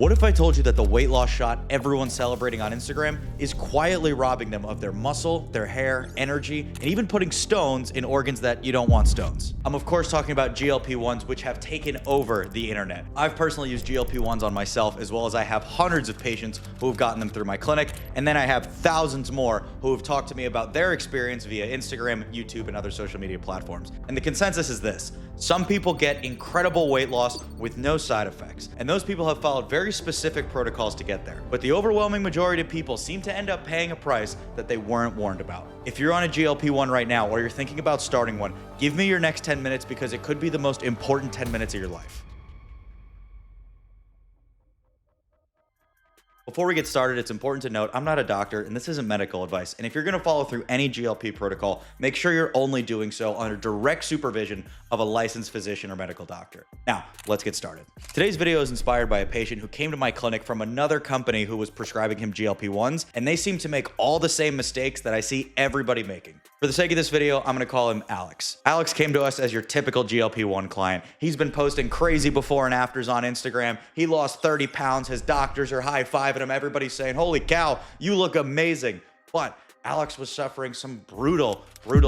What if I told you that the weight loss shot everyone's celebrating on Instagram is quietly robbing them of their muscle, their hair, energy, and even putting stones in organs that you don't want stones? I'm of course talking about GLP-1s, which have taken over the internet. I've personally used GLP-1s on myself, as well as I have hundreds of patients who have gotten them through my clinic, and then I have thousands more who have talked to me about their experience via Instagram, YouTube, and other social media platforms. And the consensus is this: some people get incredible weight loss with no side effects, and those people have followed very specific protocols to get there. But the overwhelming majority of people seem to end up paying a price that they weren't warned about. If you're on a GLP-1 right now, or you're thinking about starting one, give me your next 10 minutes because it could be the most important 10 minutes of your life. Before we get started, it's important to note I'm not a doctor and this isn't medical advice. And if you're going to follow through any GLP protocol, make sure you're only doing so under direct supervision of a licensed physician or medical doctor. Now, let's get started. Today's video is inspired by a patient who came to my clinic from another company who was prescribing him GLP-1s, and they seem to make all the same mistakes that I see everybody making. For the sake of this video, I'm going to call him Alex. Alex came to us as your typical GLP-1 client. He's been posting crazy before and afters on Instagram. He lost 30 pounds. His doctors are high-fiving him. Everybody's saying, "Holy cow, you look amazing." But Alex was suffering some brutal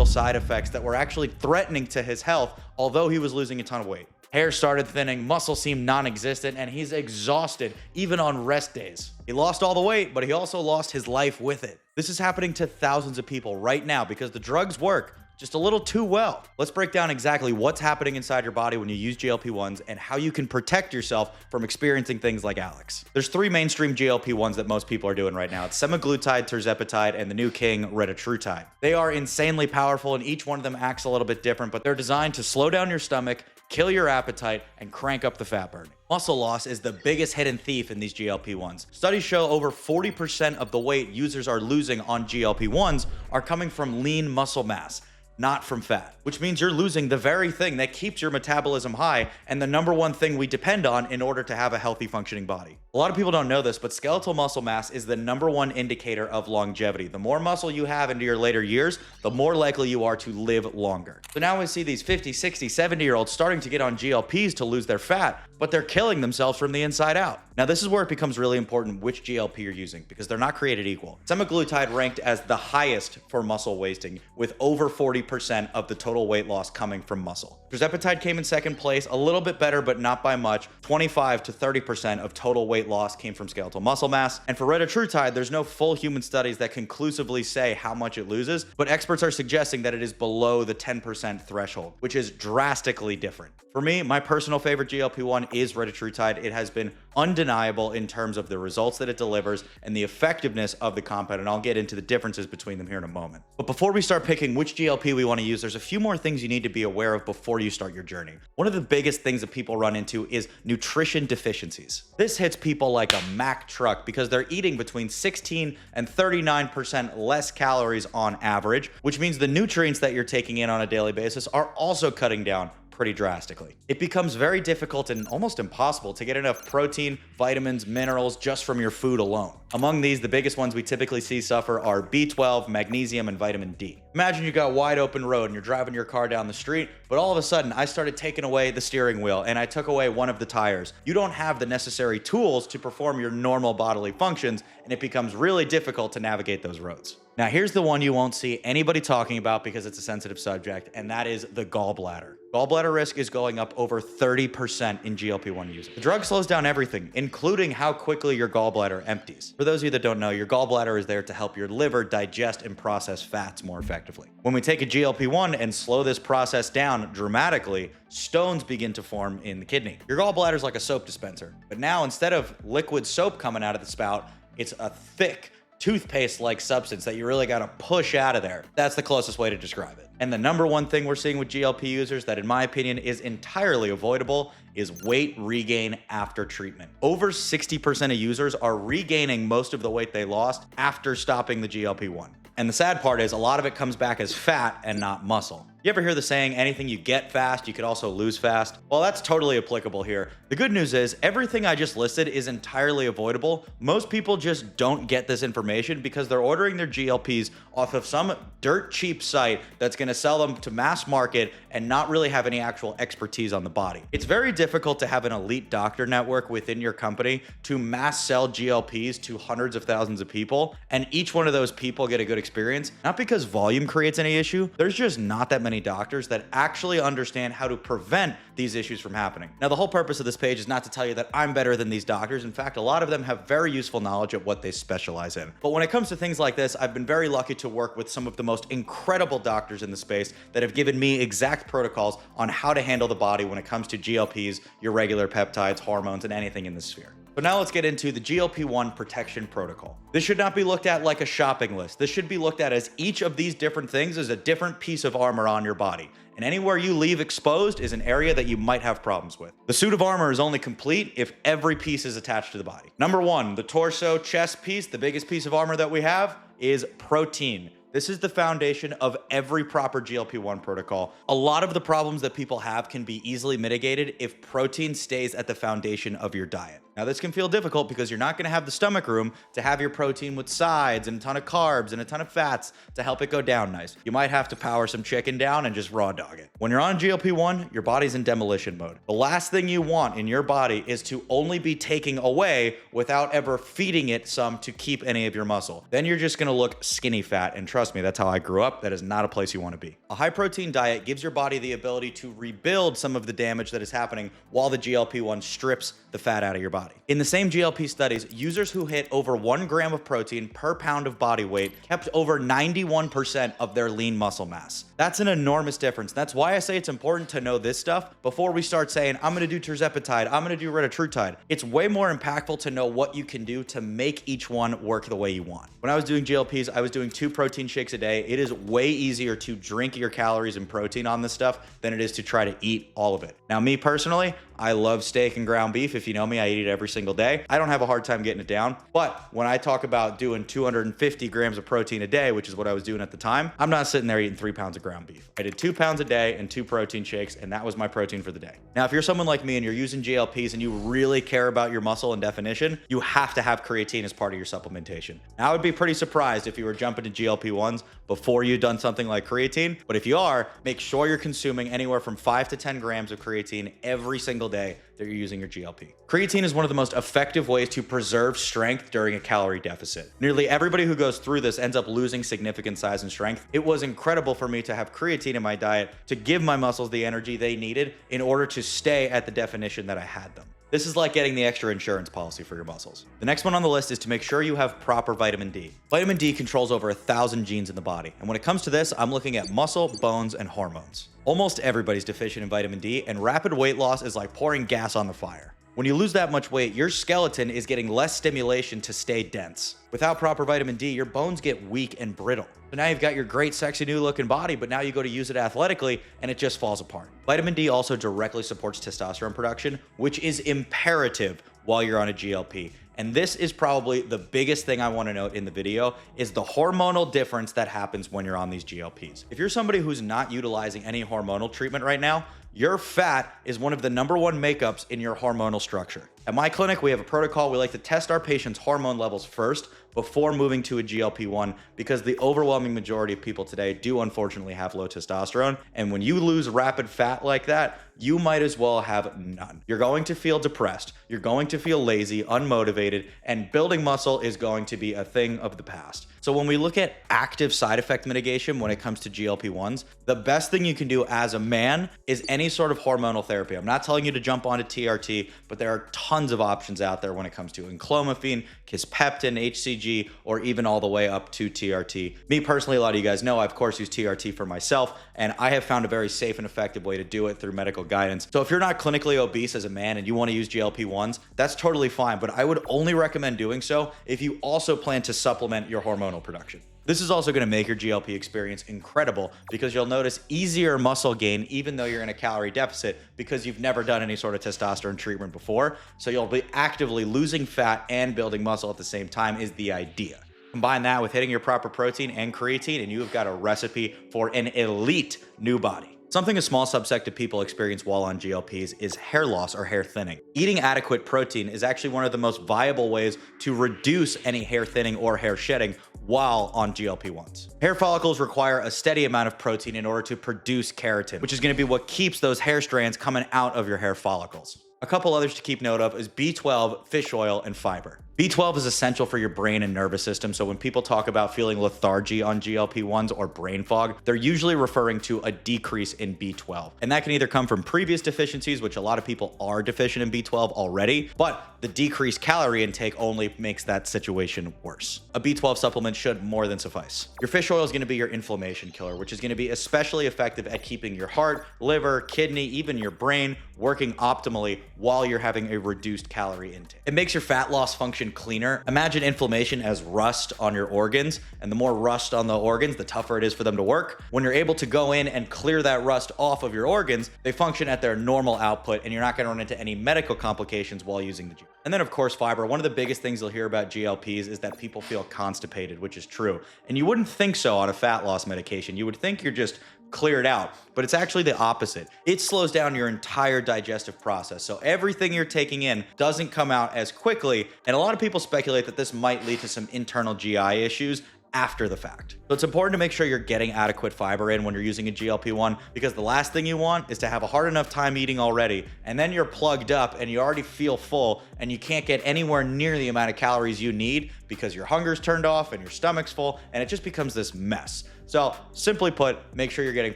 side effects that were actually threatening to his health, although he was losing a ton of weight. Hair started thinning, muscle seemed non-existent, and he's exhausted, even on rest days. He lost all the weight, but he also lost his life with it. This is happening to thousands of people right now because the drugs work just a little too well. Let's break down exactly what's happening inside your body when you use GLP-1s and how you can protect yourself from experiencing things like Alex. There's three mainstream GLP-1s that most people are doing right now. It's Semaglutide, tirzepatide, and the new king, retatrutide. They are insanely powerful, and each one of them acts a little bit different, but they're designed to slow down your stomach, kill your appetite, and crank up the fat burning. Muscle loss is the biggest hidden thief in these GLP-1s. Studies show over 40% of the weight users are losing on GLP-1s are coming from lean muscle mass, not from fat, which means you're losing the very thing that keeps your metabolism high and the number one thing we depend on in order to have a healthy functioning body. A lot of people don't know this, but skeletal muscle mass is the number one indicator of longevity. The more muscle you have into your later years, the more likely you are to live longer. So now we see these 50, 60, 70-year-olds starting to get on GLPs to lose their fat, but they're killing themselves from the inside out. Now, this is where it becomes really important which GLP you're using, because they're not created equal. Semaglutide ranked as the highest for muscle wasting, with over 40% of the total weight loss coming from muscle. Tirzepatide came in second place, a little bit better, but not by much. 25 to 30% of total weight loss came from skeletal muscle mass. And for retatrutide, there's no full human studies that conclusively say how much it loses, but experts are suggesting that it is below the 10% threshold, which is drastically different. For me, my personal favorite GLP-1 is retatrutide. It has been undeniable in terms of the results that it delivers and the effectiveness of the compound, and I'll get into the differences between them here in a moment. But before we start picking which GLP we want to use, there's a few more things you need to be aware of before you start your journey. One of the biggest things that people run into is nutrition deficiencies. This hits people like a Mack truck because they're eating between 16 and 39% less calories on average, which means the nutrients that you're taking in on a daily basis are also cutting down pretty drastically. It becomes very difficult and almost impossible to get enough protein, vitamins, minerals just from your food alone. Among these, the biggest ones we typically see suffer are B12, magnesium, and vitamin D. Imagine you got a wide open road and you're driving your car down the street, but all of a sudden I started taking away the steering wheel and I took away one of the tires. You don't have the necessary tools to perform your normal bodily functions, and it becomes really difficult to navigate those roads. Now, here's the one you won't see anybody talking about because it's a sensitive subject, and that is the gallbladder. Gallbladder risk is going up over 30% in GLP-1 users. The drug slows down everything, including how quickly your gallbladder empties. For those of you that don't know, your gallbladder is there to help your liver digest and process fats more effectively. When we take a GLP-1 and slow this process down dramatically, stones begin to form in the kidney. Your gallbladder is like a soap dispenser, but now instead of liquid soap coming out of the spout, it's a thick, toothpaste-like substance that you really got to push out of there. That's the closest way to describe it. And the number one thing we're seeing with GLP users that, in my opinion, is entirely avoidable is weight regain after treatment. Over 60% of users are regaining most of the weight they lost after stopping the GLP-1. And the sad part is a lot of it comes back as fat and not muscle. You ever hear the saying, anything you get fast, you could also lose fast? Well, that's totally applicable here. The good news is everything I just listed is entirely avoidable. Most people just don't get this information because they're ordering their GLPs off of some dirt cheap site that's going to sell them to mass market and not really have any actual expertise on the body. It's very difficult to have an elite doctor network within your company to mass sell GLPs to hundreds of thousands of people, and each one of those people get a good experience. Not because volume creates any issue, there's just not that many doctors that actually understand how to prevent these issues from happening. Now, the whole purpose of this page is not to tell you that I'm better than these doctors. In fact, a lot of them have very useful knowledge of what they specialize in. But when it comes to things like this, I've been very lucky to work with some of the most incredible doctors in the space that have given me exact protocols on how to handle the body when it comes to GLPs, your regular peptides, hormones, and anything in the sphere. But now let's get into the GLP-1 protection protocol. This should not be looked at like a shopping list. This should be looked at as each of these different things is a different piece of armor on your body. And anywhere you leave exposed is an area that you might have problems with. The suit of armor is only complete if every piece is attached to the body. Number one, the torso chest piece, the biggest piece of armor that we have, is protein. This is the foundation of every proper GLP-1 protocol. A lot of the problems that people have can be easily mitigated if protein stays at the foundation of your diet. Now, this can feel difficult because you're not going to have the stomach room to have your protein with sides and a ton of carbs and a ton of fats to help it go down nice. You might have to power some chicken down and just raw dog it. When you're on GLP-1, your body's in demolition mode. The last thing you want in your body is to only be taking away without ever feeding it some to keep any of your muscle. Then you're just going to look skinny fat, and trust me, that's how I grew up. That is not a place you want to be. A high protein diet gives your body the ability to rebuild some of the damage that is happening while the GLP-1 strips the fat out of your body. In the same GLP studies, users who hit over 1 gram of protein per pound of body weight kept over 91% of their lean muscle mass. That's an enormous difference. That's why I say it's important to know this stuff before we start saying, I'm going to do tirzepatide, I'm going to do retatrutide. It's way more impactful to know what you can do to make each one work the way you want. When I was doing GLPs, I was doing 2 protein shakes a day. It is way easier to drink your calories and protein on this stuff than it is to try to eat all of it. Now, me personally, I love steak and ground beef. If you know me, I eat it every single day. I don't have a hard time getting it down. But when I talk about doing 250 grams of protein a day, which is what I was doing at the time, I'm not sitting there eating 3 pounds of ground beef. I did 2 pounds a day and 2 protein shakes, and that was my protein for the day. Now, if you're someone like me and you're using GLPs and you really care about your muscle and definition, you have to have creatine as part of your supplementation. Now, I would be pretty surprised if you were jumping to GLP-1s before you've done something like creatine. But if you are, make sure you're consuming anywhere from 5 to 10 grams of creatine every single day that you're using your GLP. Creatine is one of the most effective ways to preserve strength during a calorie deficit. Nearly everybody who goes through this ends up losing significant size and strength. It was incredible for me to have creatine in my diet to give my muscles the energy they needed in order to stay at the definition that I had them. This is like getting the extra insurance policy for your muscles. The next one on the list is to make sure you have proper vitamin D. Vitamin D controls over 1,000 genes in the body. And when it comes to this, I'm looking at muscle, bones, and hormones. Almost everybody's deficient in vitamin D, and rapid weight loss is like pouring gas on the fire. When you lose that much weight, your skeleton is getting less stimulation to stay dense. Without proper vitamin D, your bones get weak and brittle. So now you've got your great, sexy, new looking body, but now you go to use it athletically and it just falls apart. Vitamin D also directly supports testosterone production, which is imperative while you're on a GLP. And this is probably the biggest thing I want to note in the video is the hormonal difference that happens when you're on these GLPs. If you're somebody who's not utilizing any hormonal treatment right now, your fat is one of the #1 makeups in your hormonal structure. At my clinic, we have a protocol. We like to test our patients' hormone levels first before moving to a GLP-1 because the overwhelming majority of people today do unfortunately have low testosterone. And when you lose rapid fat like that, you might as well have none. You're going to feel depressed. You're going to feel lazy, unmotivated, and building muscle is going to be a thing of the past. So when we look at active side effect mitigation when it comes to GLP-1s, the best thing you can do as a man is any sort of hormonal therapy. I'm not telling you to jump onto TRT, but there are tons of options out there when it comes to enclomiphene, kisspeptin, HCG, or even all the way up to TRT. Me personally, a lot of you guys know, I of course use TRT for myself, and I have found a very safe and effective way to do it through medical guidance. So if you're not clinically obese as a man and you want to use GLP-1s, that's totally fine, but I would only recommend doing so if you also plan to supplement your hormonal production. This is also going to make your GLP experience incredible because you'll notice easier muscle gain even though you're in a calorie deficit because you've never done any sort of testosterone treatment before. So you'll be actively losing fat and building muscle at the same time is the idea. Combine that with hitting your proper protein and creatine, and you have got a recipe for an elite new body. Something a small subset of people experience while on GLPs is hair loss or hair thinning. Eating adequate protein is actually one of the most viable ways to reduce any hair thinning or hair shedding while on GLP-1s. Hair follicles require a steady amount of protein in order to produce keratin, which is going to be what keeps those hair strands coming out of your hair follicles. A couple others to keep note of is B12, fish oil, and fiber. B12 is essential for your brain and nervous system, so when people talk about feeling lethargy on GLP-1s or brain fog, they're usually referring to a decrease in B12. And that can either come from previous deficiencies, which a lot of people are deficient in B12 already, but the decreased calorie intake only makes that situation worse. A B12 supplement should more than suffice. Your fish oil is going to be your inflammation killer, which is going to be especially effective at keeping your heart, liver, kidney, even your brain working optimally while you're having a reduced calorie intake. It makes your fat loss function cleaner. Imagine inflammation as rust on your organs, and the more rust on the organs, the tougher it is for them to work. When you're able to go in and clear that rust off of your organs, they function at their normal output, and you're not going to run into any medical complications while using the GLP. And then, of course, fiber. One of the biggest things you'll hear about GLPs is that people feel constipated, which is true. And you wouldn't think so on a fat loss medication. You would think you're just cleared out, but it's actually the opposite. It slows down your entire digestive process. So everything you're taking in doesn't come out as quickly. And a lot of people speculate that this might lead to some internal GI issues after the fact. So it's important to make sure you're getting adequate fiber in when you're using a GLP-1, because the last thing you want is to have a hard enough time eating already, and then you're plugged up and you already feel full and you can't get anywhere near the amount of calories you need because your hunger's turned off and your stomach's full, and it just becomes this mess. So simply put, make sure you're getting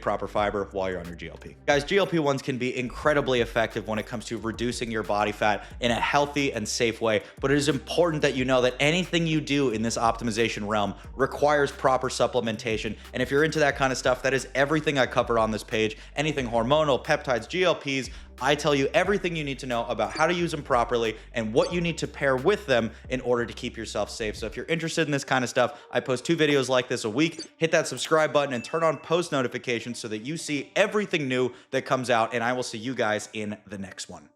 proper fiber while you're on your GLP. Guys, GLP-1s can be incredibly effective when it comes to reducing your body fat in a healthy and safe way, but it is important that you know that anything you do in this optimization realm requires proper supplementation. And if you're into that kind of stuff, that is everything I cover on this page. Anything hormonal, peptides, GLPs, I tell you everything you need to know about how to use them properly and what you need to pair with them in order to keep yourself safe. So if you're interested in this kind of stuff, I post 2 videos like this a week. Hit that subscribe button and turn on post notifications so that you see everything new that comes out, and I will see you guys in the next one.